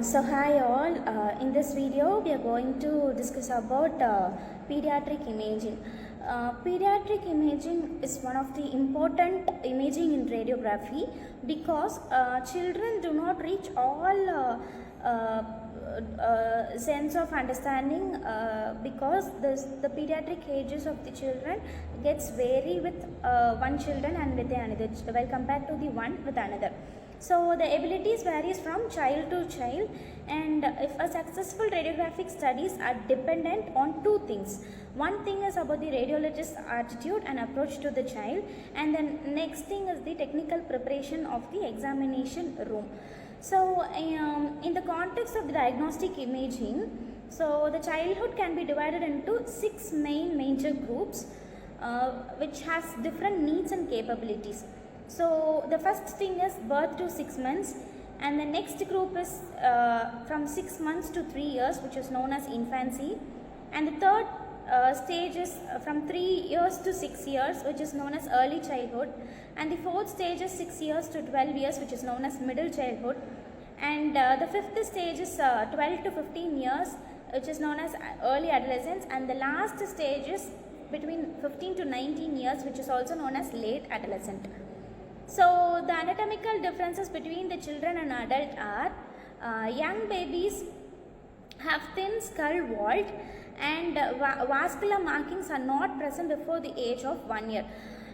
So hi all, in this video we are going to discuss about pediatric imaging. Pediatric imaging is one of the important imaging in radiography because children do not reach all sense of understanding because the pediatric ages of the children gets vary with one children and with another while compared to the one with another. So the abilities varies from child to child, and if a successful radiographic studies are dependent on two things. One thing is about the radiologist's attitude and approach to the child, and then next thing is the technical preparation of the examination room. So in the context of the diagnostic imaging, so the childhood can be divided into 6 major groups which has different needs and capabilities. So the first thing is birth to 6 months, and the next group is from 6 months to 3 years, which is known as infancy, and the third stage is from 3 years to 6 years, which is known as early childhood, and the fourth stage is 6 years to 12 years, which is known as middle childhood, and the fifth stage is 12 to 15 years, which is known as early adolescence, and the last stage is between 15 to 19 years, which is also known as late adolescent. So the anatomical differences between the children and adult are young babies have thin skull vault, and vascular markings are not present before the age of 1 year.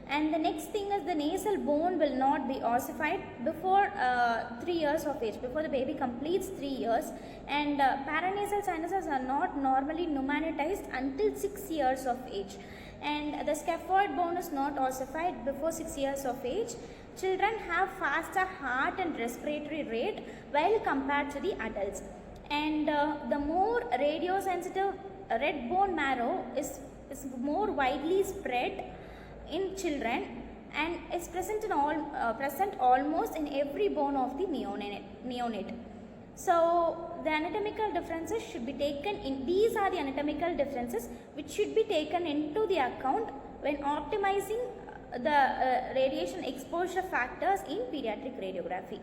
And the next thing is the nasal bone will not be ossified before 3 years of age, before the baby completes 3 years, and paranasal sinuses are not normally pneumatized until 6 years of age, and the scaphoid bone is not ossified before 6 years of age. Children have faster heart and respiratory rate while compared to the adults, and the more radiosensitive red bone marrow is more widely spread in children, and is present almost in every bone of the neonate. So the anatomical differences should be taken in, these are the anatomical differences which should be taken into the account when optimizing the radiation exposure factors in pediatric radiography.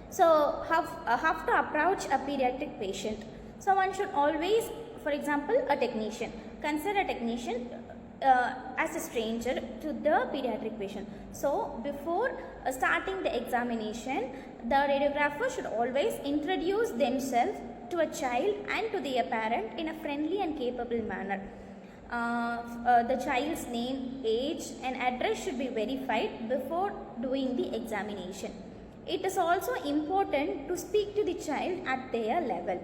So how to approach a pediatric patient? So one should always, for example, a technician, consider a technician as a stranger to the pediatric patient. So before starting the examination, the radiographer should always introduce themselves to a child and to their parent in a friendly and capable manner. The child's name, age and address should be verified before doing the examination. It is also important to speak to the child at their level,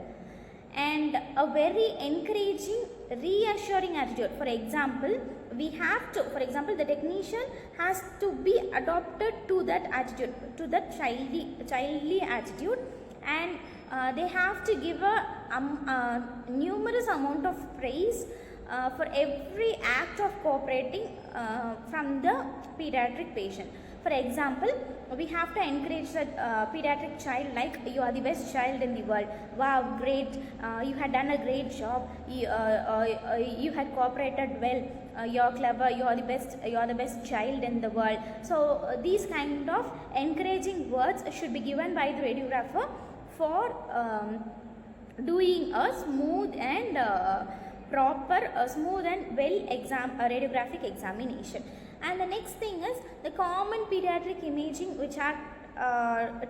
and a very encouraging, reassuring attitude. For example, the technician has to be adopted to that attitude, to that childly attitude, and they have to give a numerous amount of praise for every act of cooperating from the pediatric patient. For example, we have to encourage the pediatric child like, you are the best child in the world, wow, great, you had done a great job, you had cooperated well, you're clever, you are the best child in the world. So these kind of encouraging words should be given by the radiographer for doing a smooth and smooth and radiographic examination. And the next thing is the common pediatric imaging which are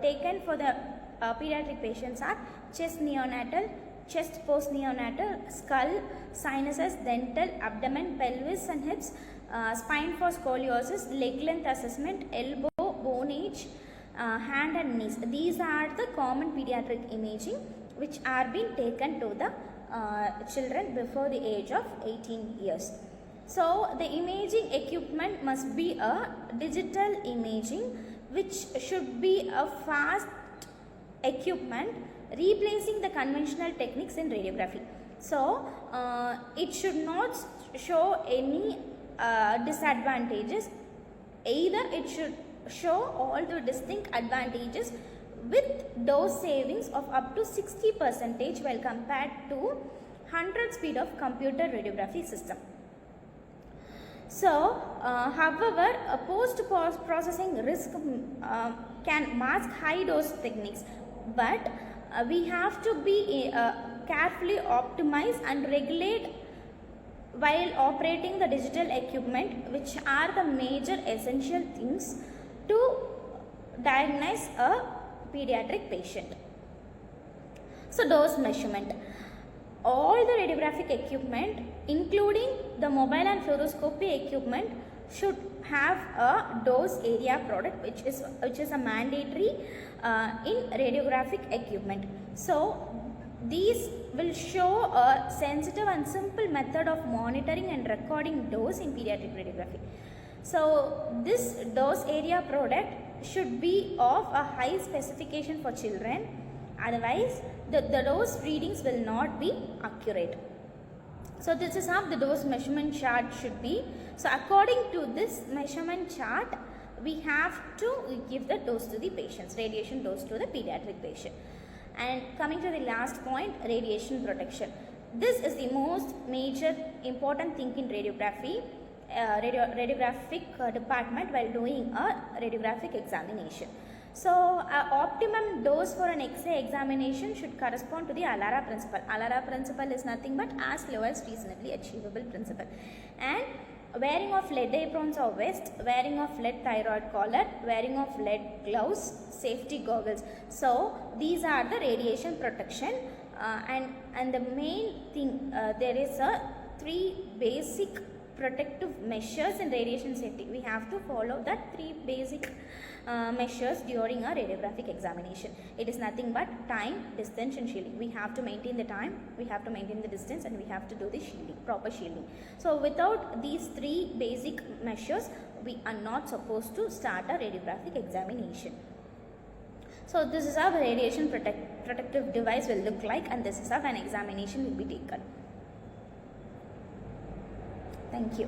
taken for the pediatric patients are chest neonatal, chest post-neonatal, skull, sinuses, dental, abdomen, pelvis and hips, spine for scoliosis, leg length assessment, elbow, bone age, hand and knees. These are the common pediatric imaging which are being taken to the children before the age of 18 years. So the imaging equipment must be a digital imaging, which should be a fast equipment replacing the conventional techniques in radiography. So it should not show any disadvantages. Either it should show all the distinct advantages with dose savings of up to 60% while compared to 100 speed of computer radiography system. So, however, a post-processing risk can mask high dose techniques, but we have to be carefully optimize and regulate while operating the digital equipment, which are the major essential things to diagnose a pediatric patient. So dose measurement. All the radiographic equipment, including the mobile and fluoroscopy equipment, should have a dose area product, which is a mandatory in radiographic equipment. So these will show a sensitive and simple method of monitoring and recording dose in pediatric radiography. So this dose area product should be of a high specification for children, otherwise the dose readings will not be accurate. So this is how the dose measurement chart should be. So according to this measurement chart, we have to give the dose to the patients, radiation dose to the pediatric patient. And coming to the last point, radiation protection. This is the most major important thing in radiography, radiographic department while doing a radiographic examination. So optimum dose for an X-ray examination should correspond to the ALARA principle. ALARA principle is nothing but as low as reasonably achievable principle. And wearing of lead aprons or vest, wearing of lead thyroid collar, wearing of lead gloves, safety goggles. So these are the radiation protection, and the main thing, there is a 3 basic protective measures in radiation safety. We have to follow that 3 basic measures during our radiographic examination. It is nothing but time, distance and shielding. We have to maintain the time, we have to maintain the distance, and we have to do the shielding, proper shielding. So without these 3 basic measures, we are not supposed to start a radiographic examination. So this is how a radiation protective device will look like, and this is how an examination will be taken. Thank you.